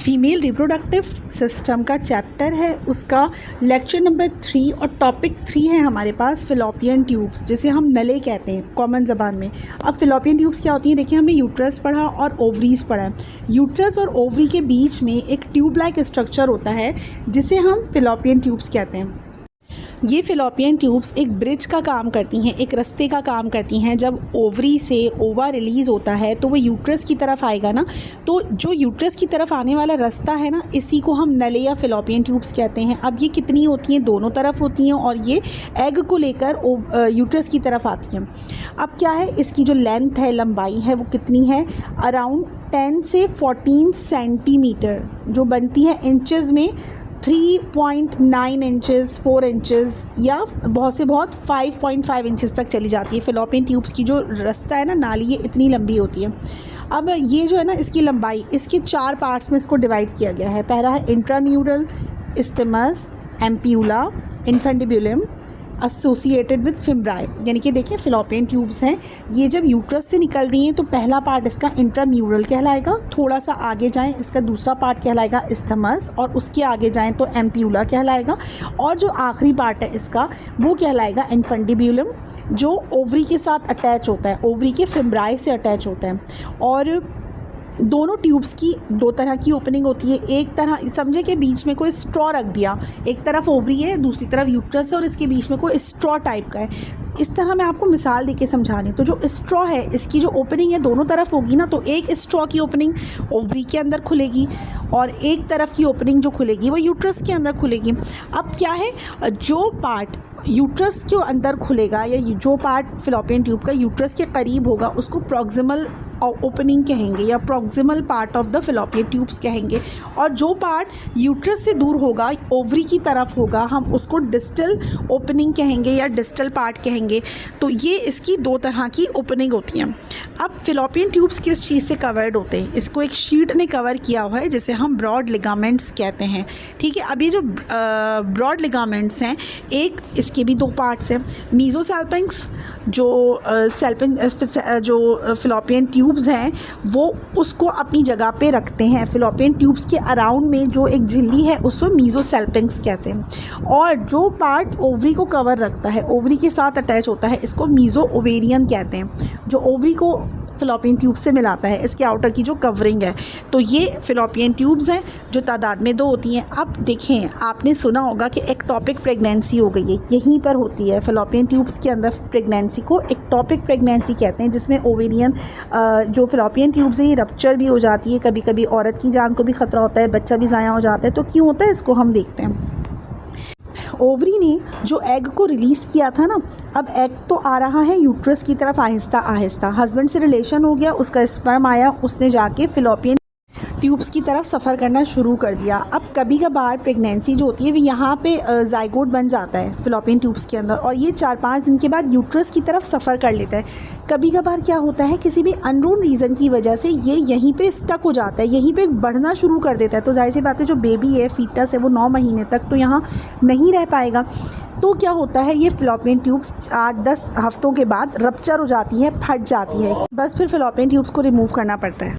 Female reproductive system का chapter है, उसका लेक्चर नंबर 3 और टॉपिक 3 है हमारे पास फ़िलिपियन ट्यूब्स, जिसे हम नले कहते हैं कॉमन ज़बान में। अब फ़िलिपियन ट्यूब्स क्या होती हैं? देखिए, हमने यूट्रस पढ़ा और ओवरीज पढ़ा है। यूट्रस और ओवरी के बीच में एक ट्यूब लाइक स्ट्रक्चर होता है जिसे हम फ़िलिपियन ट्यूब्स कहते हैं। ये फ़िलिपियन ट्यूब्स एक ब्रिज का काम करती हैं, एक रास्ते का काम करती हैं। जब ओवरी से ओवा रिलीज़ होता है तो वो यूट्रस की तरफ आएगा ना, तो जो यूट्रस की तरफ आने वाला रास्ता है ना, इसी को हम नले या फ़िलिपियन ट्यूब्स कहते हैं। अब ये कितनी होती हैं? दोनों तरफ होती हैं और ये एग को लेकर यूट्रस की तरफ आती हैं। अब क्या है, इसकी जो लेंथ है, लंबाई है, वो कितनी है? अराउंड 10 से 14 सेंटीमीटर, जो बनती है इंचज़ में 3.9 इंचज़, 4 इंचज़ या बहुत से बहुत 5.5 इंचज़ तक चली जाती है। फ़िलिपियन ट्यूब्स की जो रास्ता है ना, नाली, ये इतनी लंबी होती है। अब ये जो है ना, इसकी लंबाई, इसके 4 पार्ट्स में इसको डिवाइड किया गया है। पहला है intramural, isthmus, ampulla, infundibulum associated with fimbriae. यानी कि देखिए, फ़िलिपियन ट्यूब्स हैं, ये जब यूट्रस से निकल रही हैं तो पहला पार्ट इसका इंट्राम्यूरल कहलाएगा। थोड़ा सा आगे जाएं, इसका दूसरा पार्ट कहलाएगा इस्थमस, और उसके आगे जाएं तो एम्प्यूला कहलाएगा, और जो आखिरी पार्ट है इसका वो कहलाएगा इन्फेंडिबुलम, जो ओवरी के साथ अटैच होता है, ओवरी के फिम्ब्राई से अटैच होता है। और दोनों ट्यूब्स की 2 तरह की ओपनिंग होती है। एक तरह समझे कि बीच में कोई स्ट्रॉ रख दिया, एक तरफ ओवरी है, दूसरी तरफ यूट्रस है, और इसके बीच में कोई स्ट्रॉ टाइप का है। इस तरह मैं आपको मिसाल देके समझा रही हूँ। तो जो स्ट्रॉ है, इसकी जो ओपनिंग है दोनों तरफ होगी ना, तो एक स्ट्रॉ की ओपनिंग ओवरी के अंदर खुलेगी और एक तरफ की ओपनिंग जो खुलेगी वो यूट्रस के अंदर खुलेगी। अब क्या है, जो पार्ट यूट्रस के अंदर खुलेगा या जो पार्ट फ़िलिपियन ट्यूब का यूट्रस के करीब होगा उसको प्रॉक्सिमल ओपनिंग कहेंगे या proximal part of the fallopian tubes कहेंगे, और जो पार्ट यूट्रस से दूर होगा, ओवरी की तरफ होगा, हम उसको डिस्टल ओपनिंग कहेंगे या डिस्टल पार्ट कहेंगे। तो ये इसकी 2 तरह की ओपनिंग होती हैं। अब फ़िलिपियन ट्यूब्स किस चीज़ से कवर्ड होते हैं? इसको एक शीट ने कवर किया हुआ है जिसे हम ब्रॉड लिगामेंट्स कहते हैं। ठीक है, अब ये जो ब्रॉड लिगामेंट्स हैं, एक इसके भी 2 पार्ट्स हैं। मीज़ोसैल्पिंग्स, जो फ़िलिपियन ट्यूब्स हैं, वो उसको अपनी जगह पे रखते हैं। फ़िलिपियन ट्यूब्स के अराउंड में जो एक झिल्ली है उसको मीज़ोसैल्पिंग्स कहते हैं। और जो पार्ट ओवरी को कवर रखता है, ओवरी के साथ अटैच होता है, इसको मीज़ो ओवेरियन कहते हैं, जो ओवरी को फ़िलिपियन ट्यूब से मिलाता है, इसके आउटर की जो कवरिंग है। तो ये फ़िलिपियन ट्यूब्स हैं जो तादाद में 2 होती हैं। अब देखें, आपने सुना होगा कि एक्टोपिक प्रेगनेंसी हो गई है, यहीं पर होती है फ़िलिपियन ट्यूब्स के अंदर। प्रेगनेंसी को एक्टोपिक प्रेगनेंसी कहते हैं, जिसमें ओवेरियन जो फ़िलिपियन ट्यूब्स है ये रप्चर भी हो जाती है। कभी कभी औरत की जान को भी ख़तरा होता है, बच्चा भी ज़ाया हो जाता है। तो क्यों होता है, इसको हम देखते हैं। ओवरी ने जो एग को रिलीज़ किया था ना, अब एग तो आ रहा है यूट्रस की तरफ आहिस्ता आहिस्ता। हस्बैंड से रिलेशन हो गया, उसका स्पर्म आया, उसने जाके फ़िलिपियन ट्यूब्स की तरफ सफ़र करना शुरू कर दिया। अब कभी कभार प्रेगनेंसी जो होती है वो यहाँ पे जाइगोट बन जाता है फ़िलिपियन ट्यूब्स के अंदर, और ये 4-5 दिन के बाद यूट्रस की तरफ सफ़र कर लेता है। कभी कभार क्या होता है, किसी भी अननोन रीज़न की वजह से ये यहीं पे स्टक हो जाता है, यहीं पे बढ़ना शुरू कर देता है। तो जाहिर सी बात है, जो बेबी है, फीटस है, वो 9 महीने तक तो यहाँ नहीं रह पाएगा। तो क्या होता है, ये फ़िलिपियन ट्यूब्स 8-10 हफ्तों के बाद रप्चर हो जाती है, फट जाती है। बस फिर फ़िलिपियन ट्यूब्स को रिमूव करना पड़ता है।